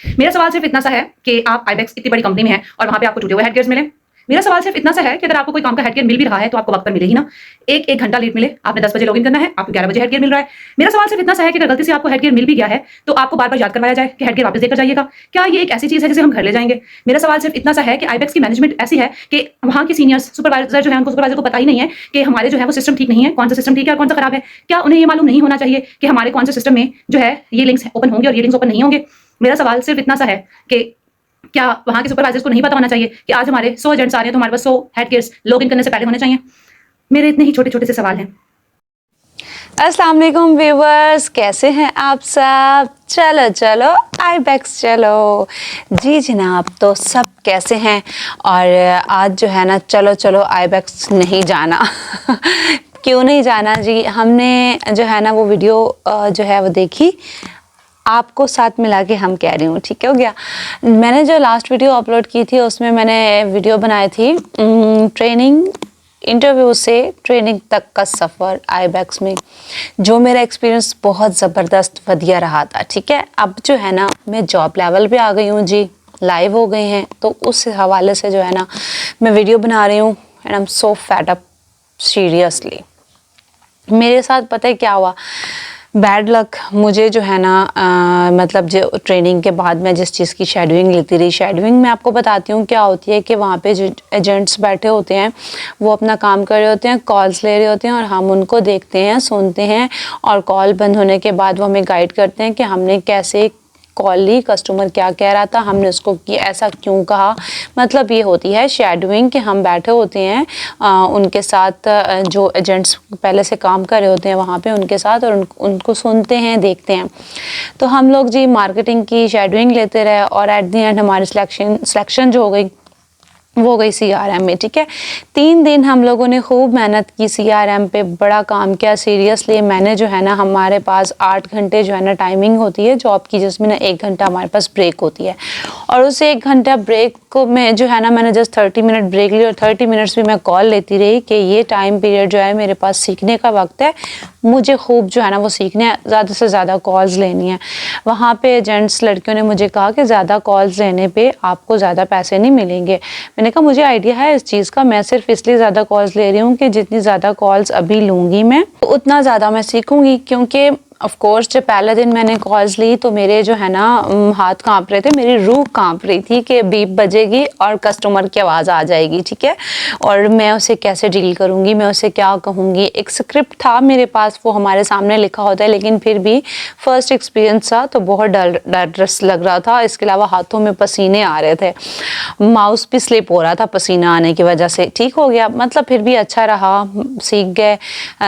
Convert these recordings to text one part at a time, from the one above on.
मेरा सवाल सिर्फ इतना सा है कि आप आईबेक्स इतनी बड़ी कंपनी में हैं और वहां पे आपको टूटे हुए हेडगियर्स मिले। मेरा सवाल सिर्फ इतना सा है कि अगर आपको कोई काम का हेडगियर मिल भी रहा है तो आपको वक्त पर मिले ही ना। एक घंटा लेट मिले, आपने 10 बजे लॉगिन करना है, आपको 11 बजे हेडगियर मिल रहा है। मेरा सवाल सिर्फ इतना सा है कि अगर गलती से आपको हेडगियर मिल भी गया है तो आपको बार बार याद करवाया जाए कि हेडगियर वापस देकर जाइएगा। क्या ये एक ऐसी चीज है जिसे हम घर ले जाएंगे? मेरा सवाल सिर्फ इतना सा है कि आईबेक्स की मैनेजमेंट ऐसी है कि वहां की सीनियर्स सुपरवाइजर जो है उनको सुपरवाइजर को पता ही नहीं है कि हमारे जो है वो सिस्टम ठीक नहीं है, कौन सा सिस्टम ठीक है और कौन सा खराब है। क्या उन्हें ये मालूम नहीं होना चाहिए कि हमारे कौन से सिस्टम में जो है ये लिंक्स ओपन होंगे और ये लिंक्स ओपन नहीं होंगे? मेरा सवाल सिर्फ इतना सा है कि क्या वहां के सुपरवाइजर्स को नहीं पता होना चाहिए कि आज हमारे 100 एजेंट्स आ रहे हैं तो हमारे पास 100 हेडगियर्स लॉगिन करने से पहले होने चाहिए? मेरे इतने ही छोटे छोटे से सवाल हैं। अस्सलाम वालेकुम व्यूवर्स, कैसे हैं आप सब? चलो चलो आईबेक्स चलो। जी जनाब, तो सब कैसे हैं? और आज जो है ना, चलो चलो आईबेक्स नहीं जाना क्यों नहीं जाना जी? हमने जो है ना वो वीडियो जो है वो देखी, आपको साथ मिला के हम कह रही हूँ, ठीक हो गया। मैंने जो लास्ट वीडियो अपलोड की थी उसमें मैंने वीडियो बनाई थी ट्रेनिंग इंटरव्यू से ट्रेनिंग तक का सफ़र आईबेक्स में, जो मेरा एक्सपीरियंस बहुत ज़बरदस्त वधिया रहा था, ठीक है। अब जो है ना मैं जॉब लेवल पे आ गई हूँ जी, लाइव हो गए हैं, तो उस हवाले से जो है ना मैं वीडियो बना रही हूँ। And I am so fed up seriously. मेरे साथ पता है क्या हुआ? Bad luck. मुझे जो है ना मतलब जो ट्रेनिंग के बाद मैं जिस चीज़ की शेडोइंग लेती रही, शेडोइंग मैं आपको बताती हूँ क्या होती है कि वहाँ पे जो एजेंट्स बैठे होते हैं वो अपना काम कर रहे होते हैं, कॉल्स ले रहे होते हैं और हम उनको देखते हैं, सुनते हैं, और कॉल बंद होने के बाद वो हमें गाइड करते हैं कि हमने कैसे कॉल ली, कस्टमर क्या कह रहा था, हमने उसको कि ऐसा क्यों कहा। मतलब ये होती है शेडोइंग कि हम बैठे होते हैं उनके साथ, जो एजेंट्स पहले से काम कर रहे होते हैं वहाँ पे उनके साथ, और उनको सुनते हैं, देखते हैं। तो हम लोग जी मार्केटिंग की शेडोइंग लेते रहे और एट द एंड हमारी सिलेक्शन जो हो गई वो गई CRM में, ठीक है। 3 दिन हम लोगों ने खूब मेहनत की, CRM पे बड़ा काम किया सीरियसली। मैंने जो है ना, हमारे पास 8 घंटे जो है ना टाइमिंग होती है जॉब की, जिसमें ना 1 घंटा हमारे पास ब्रेक होती है, और उस 1 घंटा ब्रेक को मैं जो है ना मैंने जस्ट 30 मिनट ब्रेक ली और 30 मिनट्स भी मैं कॉल लेती रही कि ये टाइम पीरियड जो है मेरे पास सीखने का वक्त है, मुझे खूब जो है ना वो सीखने है, ज़्यादा से ज़्यादा कॉल्स लेनी है। वहाँ पे एजेंट्स लड़कियों ने मुझे कहा कि ज़्यादा कॉल्स लेने पे आपको ज़्यादा पैसे नहीं मिलेंगे। मैंने कहा मुझे आइडिया है इस चीज़ का, मैं सिर्फ इसलिए ज़्यादा कॉल्स ले रही हूँ कि जितनी ज़्यादा कॉल्स अभी लूँगी मैं उतना ज़्यादा मैं सीखूँगी। क्योंकि ऑफ कोर्स जब पहले दिन मैंने कॉल्स ली तो मेरे जो है ना हाथ कांप रहे थे, मेरी रूह कांप रही थी कि बीप बजेगी और कस्टमर की आवाज़ आ जाएगी, ठीक है, और मैं उसे कैसे डील करूँगी, मैं उसे क्या कहूँगी। एक स्क्रिप्ट था मेरे पास, वो हमारे सामने लिखा होता है, लेकिन फिर भी फर्स्ट एक्सपीरियंस था तो बहुत डर लग रहा था। इसके अलावा हाथों में पसीने आ रहे थे, माउस भी स्लिप हो रहा था पसीना आने की वजह से। ठीक हो गया, मतलब फिर भी अच्छा रहा, सीख गए,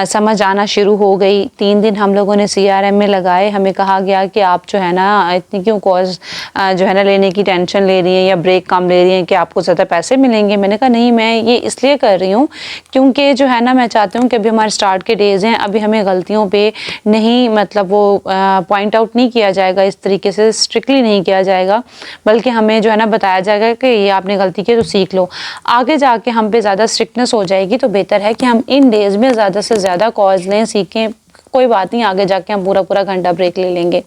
समझ आना शुरू हो गई। 3 दिन हम लोगों ने CRM में लगाए। हमें कहा गया कि आप जो है ना इतनी क्यों कॉल्स जो है ना लेने की टेंशन ले रही हैं या ब्रेक कम ले रही हैं कि आपको ज़्यादा पैसे मिलेंगे। मैंने कहा नहीं, मैं ये इसलिए कर रही हूँ क्योंकि जो है ना मैं चाहती हूँ कि अभी हमारे स्टार्ट के डेज़ हैं, अभी हमें गलतियों पे नहीं, मतलब वो पॉइंट आउट नहीं किया जाएगा, इस तरीके से स्ट्रिक्टली नहीं किया जाएगा, बल्कि हमें जो है ना बताया जाएगा कि ये आपने गलती की तो सीख लो। आगे जाके हम पे ज़्यादा स्ट्रिक्टनेस हो जाएगी तो बेहतर है कि हम इन डेज़ में ज़्यादा से ज़्यादा कॉल्स लें, सीखें। कोई बात नहीं, आगे जाके हम पूरा घंटा ब्रेक ले लेंगे।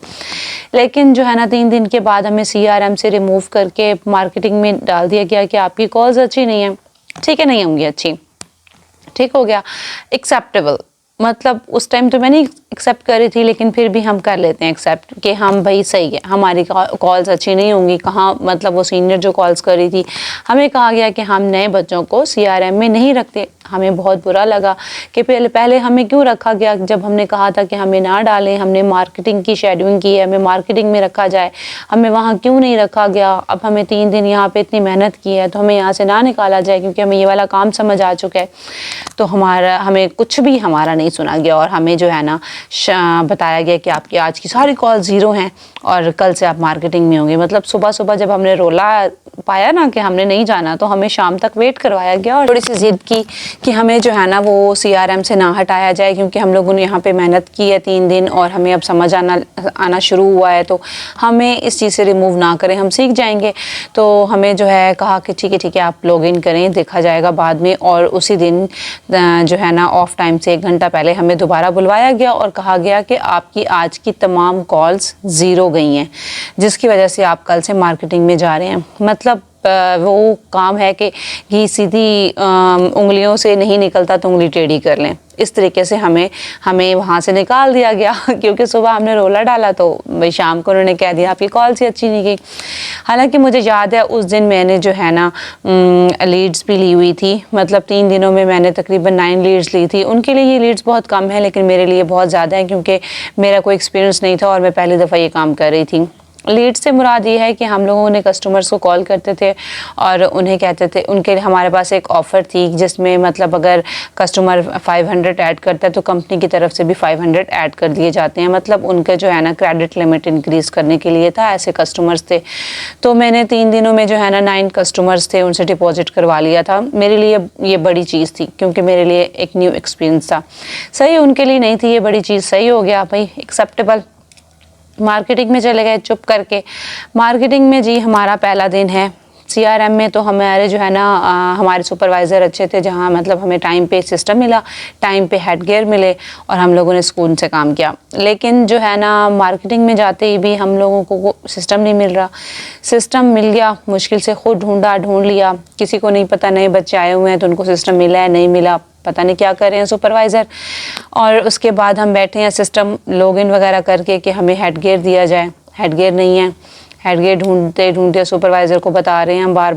लेकिन जो है ना 3 दिन के बाद हमें CRM से रिमूव करके मार्केटिंग में डाल दिया गया कि आपकी कॉल्स अच्छी नहीं है, ठीक है, नहीं होंगी अच्छी। ठीक हो गया, एक्सेप्टेबल। मतलब उस टाइम तो मैं नहीं एक्सेप्ट कर रही थी, लेकिन फिर भी हम कर लेते हैं एक्सेप्ट कि हम भाई सही है, हमारी कॉल्स अच्छी नहीं होंगी। कहाँ, मतलब वो सीनियर जो कॉल्स कर रही थी, हमें कहा गया कि हम नए बच्चों को CRM में नहीं रखते। हमें बहुत बुरा लगा कि पहले हमें क्यों रखा गया, जब हमने कहा था कि हमें ना डालें, हमने मार्केटिंग की शेड्यूलिंग की है, हमें मार्केटिंग में रखा जाए, हमें वहाँ क्यों नहीं रखा गया। अब हमें 3 दिन यहाँ पे इतनी मेहनत की है तो हमें यहाँ से ना निकाला जाए क्योंकि हमें ये वाला काम समझ आ चुका है। तो हमें कुछ भी हमारा नहीं सुना गया और हमें जो है ना बताया गया कि आपकी आज की सारी कॉल 0 हैं और कल से आप मार्केटिंग में होंगे। मतलब सुबह जब हमने रोला पाया ना कि हमने नहीं जाना, तो हमें शाम तक वेट करवाया गया और थोड़ी सी जिद की कि हमें जो है ना वो CRM से ना हटाया जाए, क्योंकि हम लोगों ने यहाँ पे मेहनत की है 3 दिन और हमें अब समझ आना शुरू हुआ है, तो हमें इस चीज़ से रिमूव ना करें, हम सीख जाएंगे। तो हमें जो है कहा कि ठीक है आप लॉग इन करें, देखा जाएगा बाद में। और उसी दिन जो है ना ऑफ टाइम से 1 घंटा पहले हमें दोबारा बुलवाया गया और कहा गया कि आपकी आज की तमाम कॉल्स ज़ीरो गई हैं, जिसकी वजह से आप कल से मार्केटिंग में जा रहे हैं। मतलब वो काम है कि सीधी उंगलियों से नहीं निकलता तो उंगली टेढ़ी कर लें, इस तरीके से हमें वहाँ से निकाल दिया गया क्योंकि सुबह हमने रोला डाला तो भाई शाम को उन्होंने कह दिया आपकी कॉल से अच्छी नहीं गई। हालांकि मुझे याद है उस दिन मैंने जो है ना लीड्स भी ली हुई थी, मतलब 3 दिनों में मैंने तकरीबन 9 लीड्स ली थी। उनके लिए ये लीड्स बहुत कम है लेकिन मेरे लिए बहुत ज़्यादा है क्योंकि मेरा कोई एक्सपीरियंस नहीं था और मैं पहली दफ़ा ये काम कर रही थी। लीड से मुराद ये है कि हम लोगों ने कस्टमर्स को कॉल करते थे और उन्हें कहते थे, उनके हमारे पास एक ऑफ़र थी जिसमें मतलब अगर कस्टमर 500 ऐड करता है तो कंपनी की तरफ से भी 500 ऐड कर दिए जाते हैं। मतलब उनके जो है ना क्रेडिट लिमिट इंक्रीज़ करने के लिए था, ऐसे कस्टमर्स थे। तो मैंने 3 दिनों में जो है ना 9 कस्टमर्स थे उनसे डिपॉजिट करवा लिया था। मेरे लिए ये बड़ी चीज़ थी क्योंकि मेरे लिए एक न्यू एक्सपीरियंस था। सही उनके लिए नहीं थी ये बड़ी चीज़, सही हो गया भाई, एक्सेप्टेबल। मार्केटिंग में चले गए चुप करके। मार्केटिंग में जी हमारा पहला दिन है। CRM में तो हमारे जो है ना हमारे सुपरवाइज़र अच्छे थे, जहाँ मतलब हमें टाइम पे सिस्टम मिला, टाइम पे हेड गियर मिले और हम लोगों ने सुकून से काम किया। लेकिन जो है ना मार्केटिंग में जाते ही भी हम लोगों को सिस्टम नहीं मिल रहा। सिस्टम मिल गया मुश्किल से, खुद ढूंढ लिया, किसी को नहीं पता, नए बच्चे आए हुए हैं तो उनको सिस्टम मिला है नहीं मिला, पता नहीं क्या कर रहे हैं सुपरवाइज़र। और उसके बाद हम बैठे हैं सिस्टम लॉगिन वगैरह करके कि हमें हेड गियर दिया जाए, हेड गियर नहीं है। हेड गियर ढूंढते सुपरवाइज़र को बता रहे हैं हम बार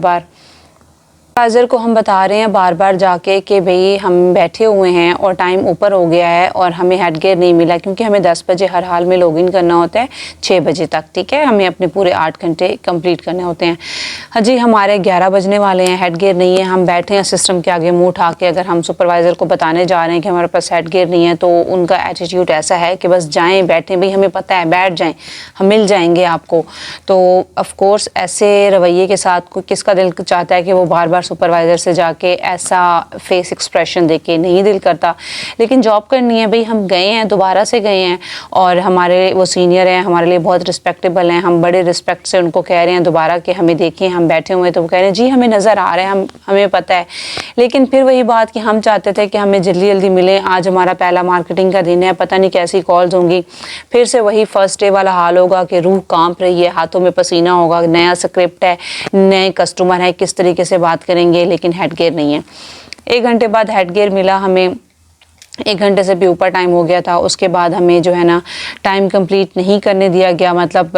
बार जाके कि भाई हम बैठे हुए हैं और टाइम ऊपर हो गया है और हमें हेड गियर नहीं मिला, क्योंकि हमें 10 बजे हर हाल में लॉगिन करना होता है 6 बजे तक, ठीक है, हमें अपने पूरे 8 घंटे कंप्लीट करने होते हैं। हाँ जी, हमारे 11 बजने वाले हैं, हेड गियर नहीं है। हम बैठे हैं सिस्टम के आगे मुँह उठा के, अगर हम सुपरवाइज़र को बताने जा रहे हैं कि हमारे पास हेड गियर नहीं है तो उनका एटीट्यूड ऐसा है कि बस जाएँ बैठें, भाई हमें पता है, बैठ जाएँ, हम मिल जाएंगे आपको। तो ऑफकोर्स ऐसे रवैये के साथ कोई किसका दिल चाहता है कि वो बार बार सुपरवाइज़र से जाके ऐसा फेस एक्सप्रेशन देके, नहीं दिल करता। लेकिन जॉब करनी है भाई, हम गए हैं, दोबारा से गए हैं और हमारे वो सीनियर हैं, हमारे लिए बहुत रिस्पेक्टेबल हैं, हम बड़े रिस्पेक्ट से उनको कह रहे हैं दोबारा कि हमें देखिए हम बैठे हुए हैं, तो वो कह रहे हैं जी हमें नज़र आ रहा है, हमें पता है। लेकिन फिर वही बात कि हम चाहते थे कि हमें जल्दी जल्दी मिलें, आज हमारा पहला मार्केटिंग का दिन है, पता नहीं कैसी कॉल्स होंगी। फिर से वही फर्स्ट डे वाला हाल होगा कि रूह कांप रही है, हाथों में पसीना होगा, नया स्क्रिप्ट है, नए कस्टमर है, किस तरीके से बात करेंगे, लेकिन हेड गियर नहीं है। 1 घंटे बाद हेड गियर मिला हमें, 1 घंटे से भी ऊपर टाइम हो गया था। उसके बाद हमें जो है ना टाइम कंप्लीट नहीं करने दिया गया, मतलब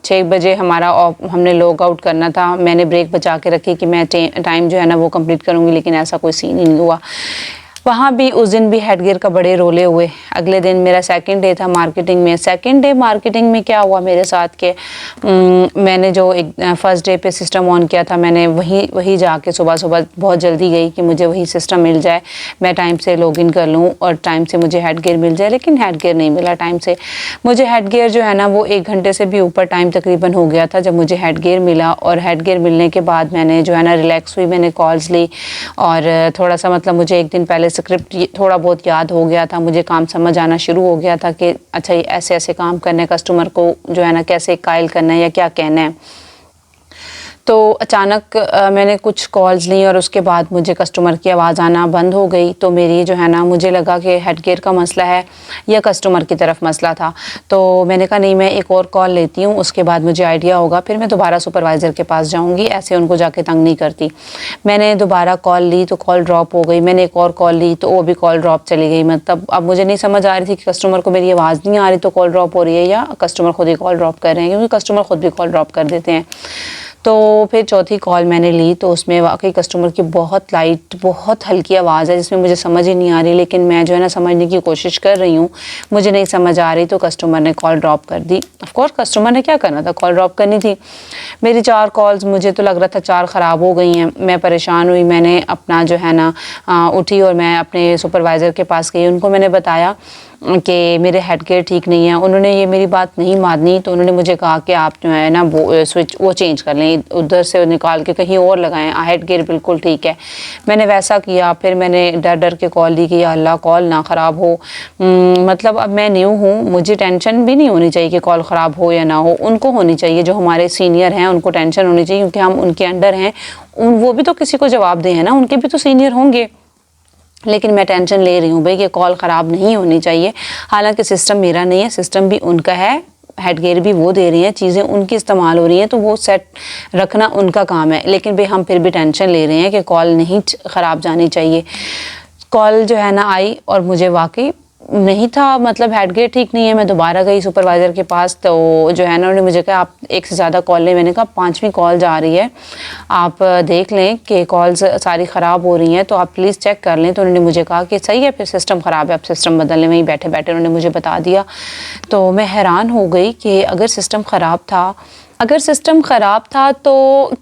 6 बजे हमारा हमने लॉग आउट करना था। मैंने ब्रेक बचा के रखी कि मैं टाइम जो है ना वो कंप्लीट करूँगी, लेकिन ऐसा कोई सीन ही नहीं हुआ। वहाँ भी उस दिन भी हेड गियर का बड़े रोले हुए। अगले दिन मेरा सेकंड डे था मार्केटिंग में। सेकंड डे मार्केटिंग में क्या हुआ मेरे साथ के मैंने जो एक फर्स्ट डे पे सिस्टम ऑन किया था, मैंने वही जाके सुबह बहुत जल्दी गई कि मुझे वही सिस्टम मिल जाए, मैं टाइम से लॉगिन कर लूँ और टाइम से मुझे हेड गियर मिल जाए। लेकिन हेड गियर नहीं मिला टाइम से। मुझे हेड गियर जो है ना वो 1 घंटे से भी ऊपर टाइम तकरीबन हो गया था जब मुझे हेड गियर मिला। और हेड गियर मिलने के बाद मैंने जो है ना रिलैक्स हुई, मैंने कॉल्स ली और थोड़ा सा मतलब मुझे एक दिन पहले स्क्रिप्ट थोड़ा बहुत याद हो गया था, मुझे काम समझ आना शुरू हो गया था कि अच्छा ये ऐसे ऐसे काम करने, कस्टमर को जो है ना कैसे कायल करना है या क्या कहना है। तो अचानक मैंने कुछ कॉल्स ली और उसके बाद मुझे कस्टमर की आवाज़ आना बंद हो गई। तो मेरी जो है ना मुझे लगा कि हेड गियर का मसला है या कस्टमर की तरफ मसला था। तो मैंने कहा नहीं, मैं एक और कॉल लेती हूँ, उसके बाद मुझे आइडिया होगा, फिर मैं दोबारा सुपरवाइज़र के पास जाऊँगी, ऐसे उनको जाके तंग नहीं करती। मैंने दोबारा कॉल ली तो कॉल ड्रॉप हो गई। मैंने एक और कॉल ली तो वो भी कॉल ड्रॉप चली गई। मतलब अब मुझे नहीं समझ आ रही थी कि कस्टमर को मेरी आवाज़ नहीं आ रही तो कॉल ड्रॉप हो रही है या कस्टमर खुद ही कॉल ड्रॉप कर रहे हैं, क्योंकि कस्टमर खुद भी कॉल ड्रॉप कर देते हैं। तो फिर चौथी कॉल मैंने ली तो उसमें वाकई कस्टमर की बहुत लाइट, बहुत हल्की आवाज़ है जिसमें मुझे समझ ही नहीं आ रही, लेकिन मैं जो है ना समझने की कोशिश कर रही हूँ, मुझे नहीं समझ आ रही। तो कस्टमर ने कॉल ड्रॉप कर दी। ऑफ कोर्स कस्टमर ने क्या करना था, कॉल ड्रॉप करनी थी। मेरी 4 कॉल्स मुझे तो लग रहा था 4 ख़राब हो गई हैं। मैं परेशान हुई, मैंने अपना जो है ना उठी और मैं अपने सुपरवाइज़र के पास गई। उनको मैंने बताया कि मेरे हेड गियर ठीक नहीं है। उन्होंने ये मेरी बात नहीं मानी, तो उन्होंने मुझे कहा कि आप जो है ना वो स्विच वो चेंज कर लें, उधर से निकाल के कहीं और लगाएं, हेड गियर बिल्कुल ठीक है। मैंने वैसा किया। फिर मैंने डर के कॉल दी कि या अल्लाह कॉल ना ख़राब हो। मतलब अब मैं न्यू हूँ, मुझे टेंशन भी नहीं होनी चाहिए कि कॉल ख़राब हो या ना हो, उनको होनी चाहिए, जो हमारे सीनियर हैं उनको टेंशन होनी चाहिए, क्योंकि हम उनके अंडर हैं। वो भी तो किसी को जवाब दें है ना, उनके भी तो सीनियर होंगे। लेकिन मैं टेंशन ले रही हूँ भाई कि कॉल ख़राब नहीं होनी चाहिए। हालांकि सिस्टम मेरा नहीं है, सिस्टम भी उनका है, हेडगेयर भी वो दे रही हैं, चीज़ें उनकी इस्तेमाल हो रही हैं, तो वो सेट रखना उनका काम है। लेकिन भाई हम फिर भी टेंशन ले रहे हैं कि कॉल नहीं ख़राब जानी चाहिए। कॉल जो है ना आई और मुझे वाकई नहीं था, मतलब हेडगेयर ठीक नहीं है। मैं दोबारा गई सुपरवाइज़र के पास, तो जो है ना उन्होंने मुझे कहा आप एक से ज़्यादा कॉल लें। मैंने कहा 5वीं कॉल जा रही है, आप देख लें कि कॉल्स सारी ख़राब हो रही हैं, तो आप प्लीज़ चेक कर लें। तो उन्होंने मुझे कहा कि सही है, फिर सिस्टम ख़राब है, आप सिस्टम बदल लें। वहीं बैठे बैठे उन्होंने मुझे बता दिया। तो मैं हैरान हो गई कि अगर सिस्टम ख़राब था तो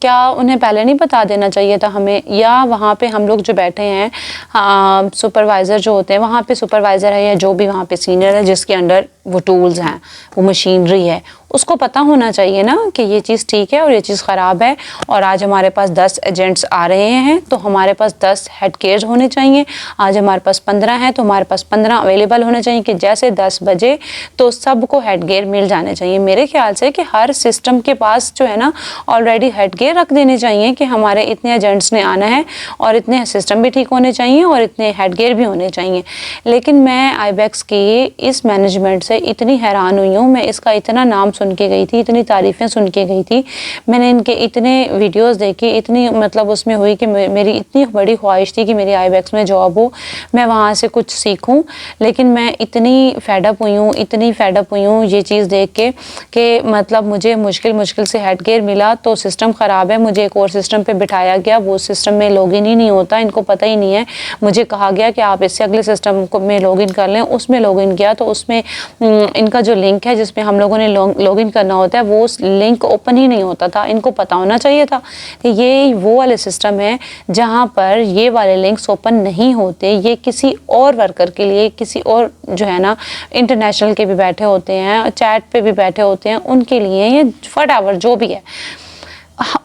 क्या उन्हें पहले नहीं बता देना चाहिए था हमें, या वहाँ पे हम लोग जो बैठे हैं सुपरवाइज़र जो होते हैं, वहाँ पे सुपरवाइज़र है या जो भी वहाँ पे सीनियर है जिसके अंडर वो टूल्स हैं, वो मशीनरी है, उसको पता होना चाहिए ना कि ये चीज़ ठीक है और ये चीज़ ख़राब है। और आज हमारे पास 10 एजेंट्स आ रहे हैं तो हमारे पास 10 हेडगेयर्स होने चाहिए। आज हमारे पास 15 हैं तो हमारे पास 15 अवेलेबल होने चाहिए कि जैसे 10 बजे तो सबको हेडगेयर मिल जाने चाहिए। मेरे ख्याल से कि हर सिस्टम के पास जो है ना ऑलरेडी हेडगेयर रख देने चाहिए कि हमारे इतने एजेंट्स ने आना है और इतने सिस्टम भी ठीक होने चाहिए और इतने हेडगेयर भी होने चाहिए। लेकिन मैं आईबैक्स की इस मैनेजमेंट से इतनी हैरान हुई हूँ। मैं इसका इतना नाम सुन के गई थी, इतनी तारीफ़ें सुन के गई थी, मैंने इनके इतने वीडियोस देखे, इतनी मतलब उसमें हुई कि मेरी इतनी बड़ी ख्वाहिश थी कि मेरी आईबैक्स में जॉब हो, मैं वहाँ से कुछ सीखूं। लेकिन मैं इतनी फेडअप हुई हूँ ये चीज़ देख के कि मतलब मुझे मुश्किल से हेडगेयर मिला तो सिस्टम ख़राब है, मुझे एक और सिस्टम पे बिठाया गया, वो सिस्टम में लॉगिन ही नहीं होता, इनको पता ही नहीं है। मुझे कहा गया कि आप इससे अगले सिस्टम को में लॉगिन कर लें, उसमें लॉगिन किया तो उसमें इनका जो लिंक है जिसमें हम लोगों ने लॉगिन करना होता है वो लिंक ओपन ही नहीं होता था। इनको पता होना चाहिए था कि ये वो वाले सिस्टम है जहाँ पर ये वाले लिंक्स ओपन नहीं होते। ये किसी और वर्कर के लिए, किसी और जो है ना इंटरनेशनल के भी बैठे होते हैं, चैट पे भी बैठे होते हैं, उनके लिए ये व्हाटएवर जो भी है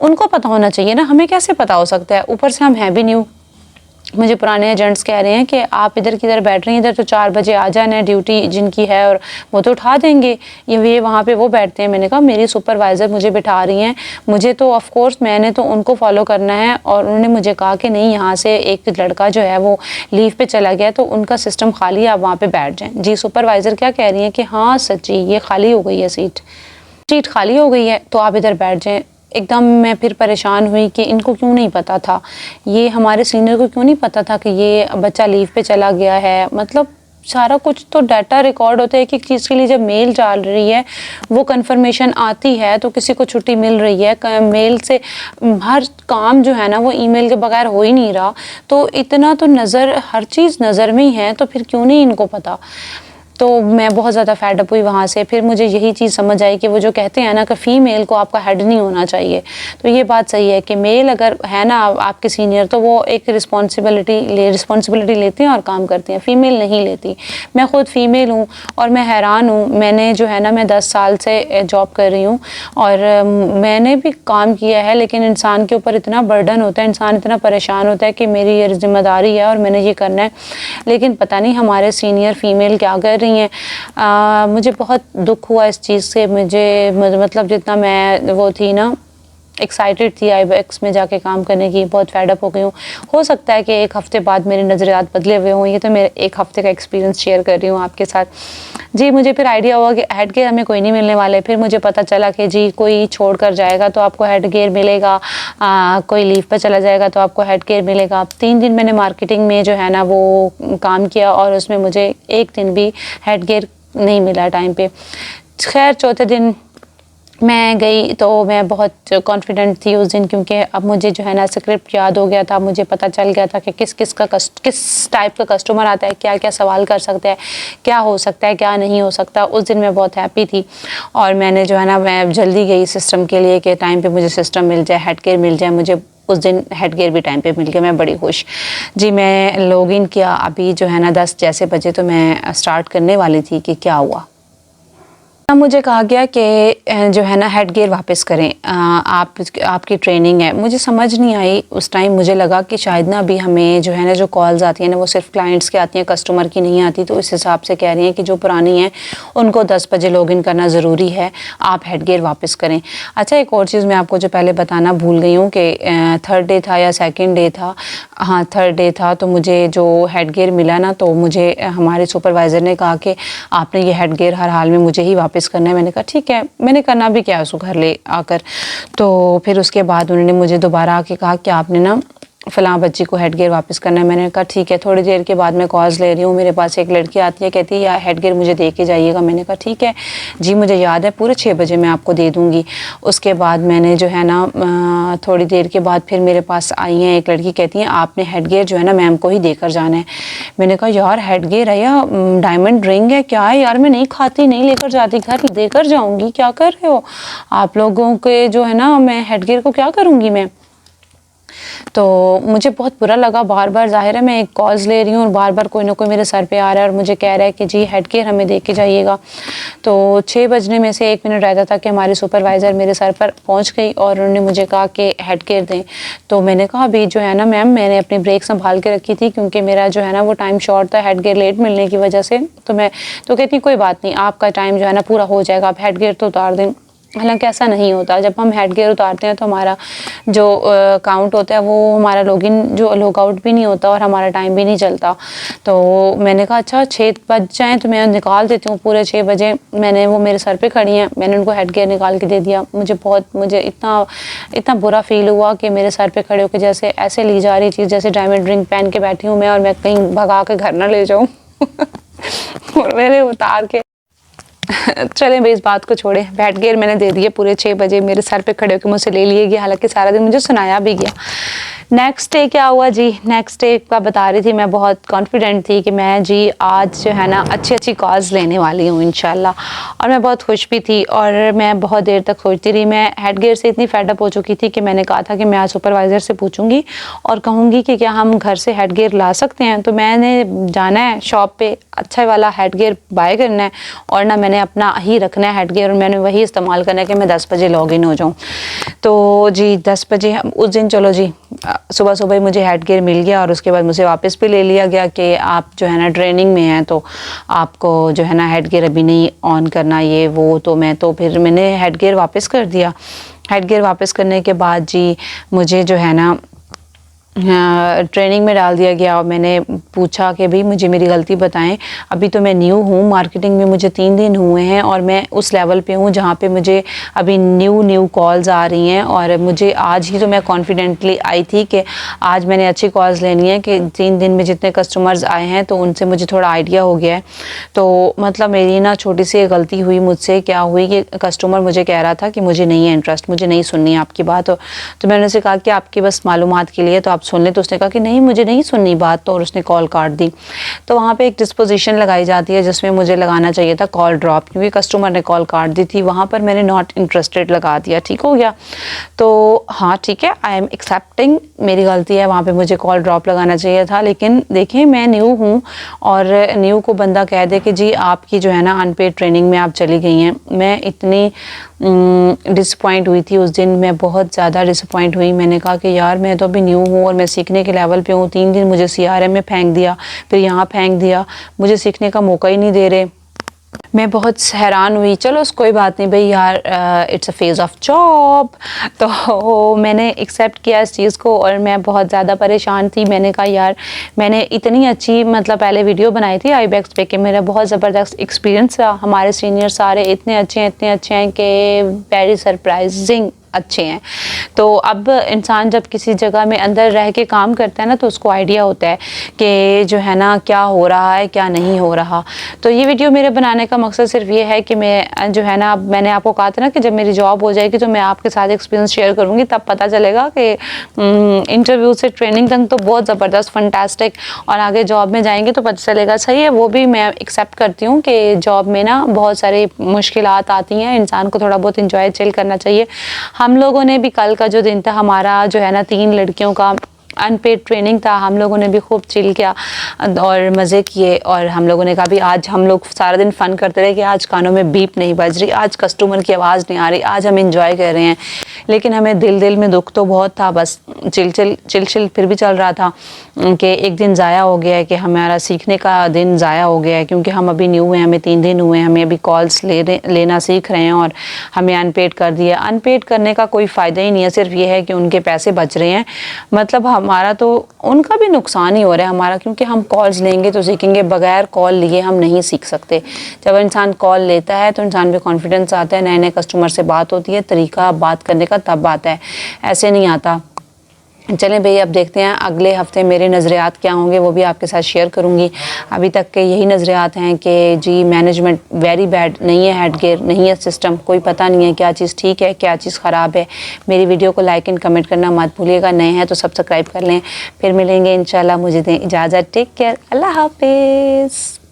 उनको पता होना चाहिए ना, हमें कैसे पता हो सकता है। ऊपर से हम हैं भी न्यू। मुझे पुराने एजेंट्स कह रहे हैं कि आप इधर किधर बैठ रही हैं, इधर तो 4 बजे आ जाना है, ड्यूटी जिनकी है और वो तो उठा देंगे, ये वहाँ पे वो बैठते हैं। मैंने कहा मेरी सुपरवाइज़र मुझे बिठा रही हैं, मुझे तो ऑफ कोर्स मैंने तो उनको फॉलो करना है। और उन्होंने मुझे कहा कि नहीं, यहाँ से एक लड़का जो है वो लीव पे चला गया तो उनका सिस्टम खाली है, आप वहाँ पर बैठ जाएँ। जी सुपरवाइज़र क्या कह रही हैं कि हाँ सच्ची ये खाली हो गई है, सीट खाली हो गई है तो आप इधर बैठ जाएँ। एकदम मैं फिर परेशान हुई कि इनको क्यों नहीं पता था, ये हमारे सीनियर को क्यों नहीं पता था कि ये बच्चा लीव पे चला गया है। मतलब सारा कुछ तो डाटा रिकॉर्ड होता है, एक एक चीज़ के लिए जब मेल डाल रही है वो कंफर्मेशन आती है तो किसी को छुट्टी मिल रही है, मेल से हर काम जो है ना वो ईमेल के बगैर हो ही नहीं रहा। तो इतना तो नज़र, हर चीज़ नज़र में ही है, तो फिर क्यों नहीं इनको पता। तो मैं बहुत ज़्यादा फेडअप हुई वहाँ से। फिर मुझे यही चीज़ समझ आई कि वो जो कहते हैं ना कि फ़ीमेल को आपका हेड नहीं होना चाहिए, तो ये बात सही है कि मेल अगर है ना आपके सीनियर तो वो एक रिस्पॉन्सिबिलिटी लेते हैं और काम करते हैं, फ़ीमेल नहीं लेती। मैं ख़ुद फ़ीमेल हूँ और मैं हैरान हूँ। मैंने जो है ना मैं 10 साल से जॉब कर रही हूँ और मैंने भी काम किया है, लेकिन इंसान के ऊपर इतना बर्डन होता है, इंसान इतना परेशान होता है कि मेरी ये जिम्मेदारी है और मैंने ये करना है। लेकिन पता नहीं हमारे सीनियर फ़ीमेल क्या कर रही हैं। मुझे बहुत दुख हुआ इस चीज़ से। मुझे मतलब जितना मैं वो थी ना एक्साइटेड थी आईबैक्स में जाके काम करने की, बहुत फेडअप हो गई हूँ। हो सकता है कि 1 हफ़्ते बाद मेरे नज़रियात बदले हुए हों। ये तो मेरे 1 हफ़्ते का एक्सपीरियंस शेयर कर रही हूँ आपके साथ। जी मुझे फिर आइडिया हुआ कि हेड गेयर हमें कोई नहीं मिलने वाले। फिर मुझे पता चला कि जी कोई छोड़ कर जाएगा तो आपको हेड गेयर मिलेगा, कोई लीव पर चला जाएगा तो आपको हेड गेयर मिलेगा। 3 दिन मैंने मार्केटिंग में जो है ना वो काम किया और उसमें मुझे 1 दिन भी हेड गेयर नहीं मिला टाइम पे। खैर चौथे दिन मैं गई तो मैं बहुत कॉन्फिडेंट थी उस दिन, क्योंकि अब मुझे जो है ना स्क्रिप्ट याद हो गया था। मुझे पता चल गया था कि किस टाइप का कस्टमर आता है, क्या क्या सवाल कर सकता है, क्या हो सकता है, क्या नहीं हो सकता। उस दिन मैं बहुत हैप्पी थी और मैंने जो है ना मैं जल्दी गई सिस्टम के लिए कि टाइम पे मुझे सिस्टम मिल जाए, हेड गेयर मिल जाए। मुझे उस दिन हेड गेयर भी टाइम पे मिल गया, मैं बड़ी खुश। जी मैं लॉगिन किया अभी जो है ना 10 जैसे बजे, तो मैं स्टार्ट करने वाली थी कि क्या हुआ। मुझे कहा गया कि जो है ना हेड गियर वापस करें, आपकी ट्रेनिंग है। मुझे समझ नहीं आई उस टाइम, मुझे लगा कि शायद ना अभी हमें जो है ना जो कॉल्स आती हैं ना वो सिर्फ क्लाइंट्स की आती हैं, कस्टमर की नहीं आती। तो इस हिसाब से कह रही हैं कि जो पुरानी हैं उनको 10 बजे लॉगिन करना ज़रूरी है, आप हेड गियर वापस करें। अच्छा, एक और चीज़ मैं आपको जो पहले बताना भूल गई हूँ कि थर्ड डे था या सेकेंड डे था, हाँ थर्ड डे था, तो मुझे जो हेड गियर मिला ना तो मुझे हमारे सुपरवाइज़र ने कहा कि आपने ये हेड गियर हर हाल में मुझे ही वापस करना है। मैंने कहा ठीक है, मैंने करना भी क्या उसको घर ले आकर। तो फिर उसके बाद उन्होंने मुझे दोबारा आके कहा कि आपने ना फ़लाँ बच्ची को हेड गियर वापस करना है। मैंने कहा ठीक है। थोड़ी देर के बाद मैं कॉल्स ले रही हूँ, मेरे पास एक लड़की आती है, कहती है यार हेड गियर मुझे दे के जाइएगा। मैंने कहा ठीक है जी, मुझे याद है, पूरे 6 बजे मैं आपको दे दूँगी। उसके बाद मैंने जो है ना थोड़ी देर के बाद फिर मेरे पास आई हैं एक लड़की, कहती हैं आपने हेड गियर जो है ना मैम को ही देकर जाना है। मैंने कहा यार हेड गियर है या डायमंड रिंग है, क्या है यार, मैं नहीं खाती, नहीं लेकर जाती, घर देकर जाऊँगी, क्या कर रहे हो आप लोगों के, जो है ना मैं हेड गियर को क्या करूँगी मैं। तो मुझे बहुत बुरा लगा। बार बार ज़ाहिर है मैं एक कॉल्स ले रही हूँ और बार बार कोई ना कोई मेरे सर पे आ रहा है और मुझे कह रहा है कि जी हेड गियर हमें दे के जाइएगा। तो 6 बजने में से 1 मिनट रहता था कि हमारी सुपरवाइज़र मेरे सर पर पहुँच गई और उन्होंने मुझे कहा कि हेड गियर दें। तो मैंने कहा अभी जो है ना मैम, मैंने अपनी ब्रेक संभाल के रखी थी क्योंकि मेरा जो है ना वो टाइम शॉर्ट था हेड गियर लेट मिलने की वजह से। तो कहती कोई बात नहीं, आपका टाइम जो है ना पूरा हो जाएगा, आप हेड गियर तो उतार दें। हालांकि ऐसा नहीं होता, जब हम हेड गियर उतारते हैं तो हमारा जो काउंट होता है वो हमारा लॉगिन जो लॉग आउट भी नहीं होता और हमारा टाइम भी नहीं चलता। तो मैंने कहा अच्छा 6 बज जाएँ तो मैं निकाल देती हूँ, पूरे 6 बजे। मैंने वो मेरे सर पे खड़ी हैं, मैंने उनको हेड गियर निकाल के दे दिया। मुझे इतना बुरा फील हुआ कि मेरे सर पे खड़े होकर जैसे ऐसे ली जा रही चीज़, जैसे डायमंड रिंग पहन के बैठी हूँ मैं और मैं कहीं भगा के घर ना ले जाऊँ और मैंने उतार के चलें भाई, इस बात को छोड़े। हेड गियर मैंने दे दिए, पूरे 6 बजे मेरे सर पे खड़े होकर मुझसे ले लिए गया, हालांकि सारा दिन मुझे सुनाया भी गया। नेक्स्ट डे क्या हुआ जी, नेक्स्ट डे का बता रही थी, मैं बहुत कॉन्फिडेंट थी कि मैं जी आज जो है ना अच्छी कॉल्स लेने वाली हूँ इंशाल्लाह, और मैं बहुत खुश भी थी और मैं बहुत देर तक सोचती रही। मैं हेड गियर से इतनी फेडअप हो चुकी थी कि मैंने कहा था कि मैं आज सुपरवाइज़र से पूछूंगी और कहूँगी कि क्या हम घर से हेड गियर ला सकते हैं। तो मैंने जाना है शॉप पे, अच्छा वाला हेड गियर बाय करना है और ना मैंने अपना ही रखना है हेड गियर और मैंने वही इस्तेमाल करना है कि मैं 10 बजे लॉग इन हो जाऊँ। तो जी 10 बजे उस दिन, चलो जी सुबह ही मुझे हेड गियर मिल गया और उसके बाद मुझे वापस भी ले लिया गया कि आप जो है ना ट्रेनिंग में हैं तो आपको जो है ना हेड गियर अभी नहीं ऑन करना, ये वो। तो फिर मैंने हेड गियर वापस कर दिया। हेड गियर वापस करने के बाद जी मुझे जो है ना ट्रेनिंग में डाल दिया गया और मैंने पूछा कि भाई मुझे मेरी गलती बताएं, अभी तो मैं न्यू हूँ, मार्केटिंग में मुझे 3 दिन हुए हैं और मैं उस लेवल पे हूँ जहाँ पे मुझे अभी न्यू कॉल्स आ रही हैं और मुझे आज ही तो मैं कॉन्फिडेंटली आई थी कि आज मैंने अच्छी कॉल्स लेनी है कि 3 दिन में जितने कस्टमर्स आए हैं तो उनसे मुझे थोड़ा आइडिया हो गया है। तो मतलब मेरी ना छोटी सी गलती हुई मुझसे, क्या हुई कि कस्टमर मुझे कह रहा था कि मुझे नहीं है इंटरेस्ट, मुझे नहीं सुननी है आपकी बात। तो मैंने उनसे कहा कि आपकी बस मालूमात के लिए तो आप सुन ले। तो उसने कहा कि नहीं मुझे नहीं सुननी बात, तो और उसने कॉल काट दी। तो वहाँ पे एक डिस्पोजिशन लगाई जाती है जिसमें मुझे लगाना चाहिए था कॉल ड्रॉप, क्योंकि कस्टमर ने कॉल काट दी थी। वहाँ पर मैंने नॉट इंटरेस्टेड लगा दिया, ठीक हो गया। तो हाँ ठीक है, आई एम एक्सेप्टिंग, मेरी गलती है, वहाँ पे मुझे कॉल ड्रॉप लगाना चाहिए था। लेकिन देखें मैं न्यू हूँ और न्यू को बंदा कह दे कि जी आपकी जो है ना अनपेड ट्रेनिंग में आप चली गई हैं, मैं इतनी डिसपॉइंट हुई थी उस दिन, मैं बहुत ज़्यादा डिसपॉइंट हुई। मैंने कहा कि यार मैं तो अभी न्यू हूँ और मैं सीखने के लेवल पे हूँ, 3 दिन मुझे CRM में फेंक दिया, फिर यहाँ फेंक दिया, मुझे सीखने का मौका ही नहीं दे रहे। मैं बहुत हैरान हुई। चलो कोई बात नहीं भाई यार, it's a phase of job. तो मैंने एक्सेप्ट किया इस चीज़ को और मैं बहुत ज़्यादा परेशान थी। मैंने कहा यार मैंने इतनी अच्छी मतलब पहले वीडियो बनाई थी आईबैक्स पे कि मेरा बहुत ज़बरदस्त एक्सपीरियंस रहा, हमारे सीनियर सारे इतने अच्छे हैं कि वेरी सरप्राइजिंग अच्छे हैं। तो अब इंसान जब किसी जगह में अंदर रह के काम करता है ना तो उसको आइडिया होता है कि जो है ना क्या हो रहा है क्या नहीं हो रहा। तो ये वीडियो मेरे बनाने का मकसद सिर्फ ये है कि मैं जो है ना, मैंने आपको कहा था ना कि जब मेरी जॉब हो जाएगी तो मैं आपके साथ एक्सपीरियंस शेयर करूँगी, तब पता चलेगा कि इंटरव्यू से ट्रेनिंग तक तो बहुत ज़बरदस्त फंटास्टिक, और आगे जॉब में जाएंगे तो पता चलेगा। सही है, वो भी मैं एक्सेप्ट करती हूँ कि जॉब में ना बहुत सारी मुश्किलात आती हैं, इंसान को थोड़ा बहुत इंजॉय चिल करना चाहिए। हम लोगों ने भी कल का जो दिन था हमारा जो है ना 3 लड़कियों का अनपेड ट्रेनिंग था। हम लोगों ने भी खूब चिल किया और मज़े किए, और हम लोगों ने कहा भी आज हम लोग सारा दिन फ़न करते रहे कि आज कानों में बीप नहीं बज रही, आज कस्टमर की आवाज़ नहीं आ रही, आज हम इंजॉय कर रहे हैं। लेकिन हमें दिल में दुख तो बहुत था, बस चिल फिर भी चल रहा था कि एक दिन ज़ाया हो गया है, कि हमारा सीखने का दिन ज़ाया हो गया है, क्योंकि हम अभी न्यू हैं, हमें 3 दिन हुए हैं, हमें अभी कॉल्स लेना सीख रहे हैं और हमें अनपेड कर दिया। अनपेड करने का कोई फ़ायदा ही नहीं है, सिर्फ ये है कि उनके पैसे बच रहे हैं, मतलब हमारा तो उनका भी नुकसान ही हो रहा है हमारा, क्योंकि हम कॉल्स लेंगे तो सीखेंगे, बगैर कॉल लिए हम नहीं सीख सकते। जब इंसान कॉल लेता है तो इंसान में कॉन्फिडेंस आता है, नए नए कस्टमर से बात होती है, तरीका बात करने का तब आता है, ऐसे नहीं आता। चलें भाई, अब देखते हैं अगले हफ्ते मेरे नज़रियात क्या होंगे, वो भी आपके साथ शेयर करूंगी। अभी तक के यही नज़रियात हैं कि जी मैनेजमेंट वेरी बैड, नहीं है हेड गियर, नहीं है सिस्टम, कोई पता नहीं है क्या चीज़ ठीक है क्या चीज़ ख़राब है। मेरी वीडियो को लाइक एंड कमेंट करना मत भूलिएगा, नए हैं तो सब्सक्राइब कर लें। फिर मिलेंगे इंशाल्लाह, मुझे दें इजाज़त, टेक केयर, अल्लाह हाफिज़।